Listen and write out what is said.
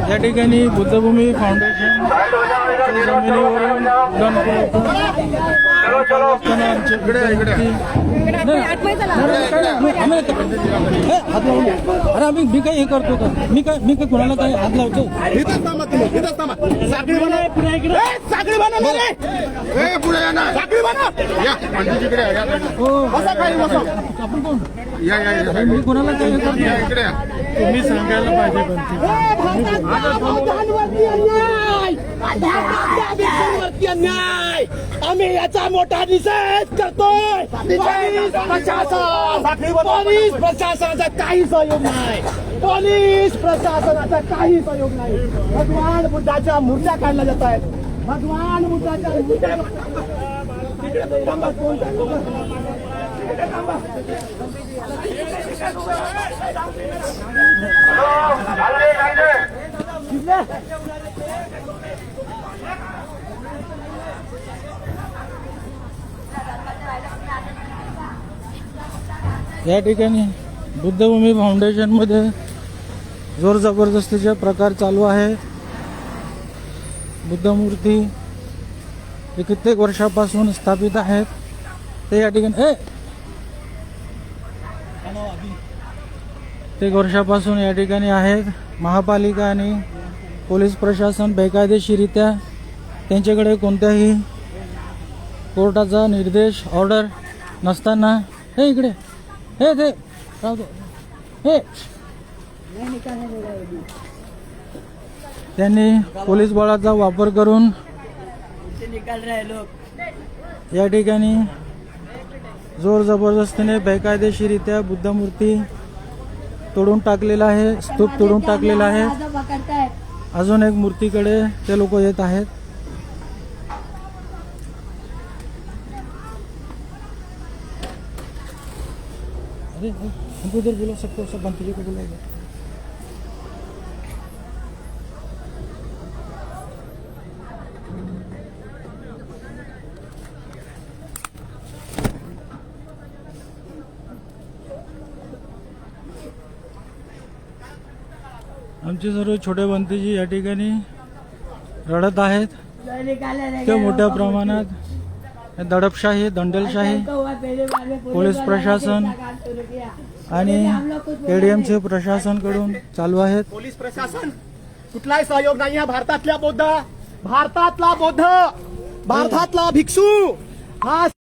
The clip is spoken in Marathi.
या ठिकाणी बुद्धभूमी फाउंडेशन जमिनीवरून अरे आम्ही मी काय हे करतो का मी काय कोणाला काय हात लावतो आपण कोण मी कोणाला काय करतो तुम्ही सांगायला पाहिजे पण अन्याय आम्ही याचा मोठा निषेध करतोय. पोलीस प्रशासनाचा काही सहयोग नाही. पोलीस प्रशासनाचा काही सहयोग नाही. भगवान बुद्धाच्या मूर्त्या काढल्या जात आहेत. भगवान बुद्धाच्या मूर्त्या या ठिकाणी बुद्धभूमी फाउंडेशन मध्ये जोर जबरदस्तीचे प्रकार चालू आहे. बुद्धमूर्ती हे कित्येक वर्षापासून स्थापित आहेत. ते या ठिकाणी कित्येक वर्षापासून या ठिकाणी आहेत. महापालिका आणि पोलीस प्रशासन बेकायदेशीरित्या त्यांच्याकडे कोणत्याही कोर्टाचा निर्देश ऑर्डर नसताना हे इकडे हे ते हे त्यांनी पोलीस बळाचा वापर करून या ठिकाणी जोर जबरदस्तीने बेकायदेशीरित्या बुद्धमूर्ती तोडून टाकलेला आहे. स्तूप तोडून टाकलेला आहे. अजून एक मूर्तीकडे ते लोक येत आहेत. अरे हमको इधर बुला सकते हो, सब मंत्री को बुलाएगा. आमचे सर्व छोटे भंतीजी या ठिकाणी रडत आहेत. ते मोठ्या प्रमाणात दडपशाही दंडेलशाही पोलीस प्रशासन आणि एडीएमचे प्रशासन कडून चालू आहेत. पोलीस प्रशासन कुठलाही सहयोग नाही आहे. भारतातला बौद्ध भारतातला भिक्षू हा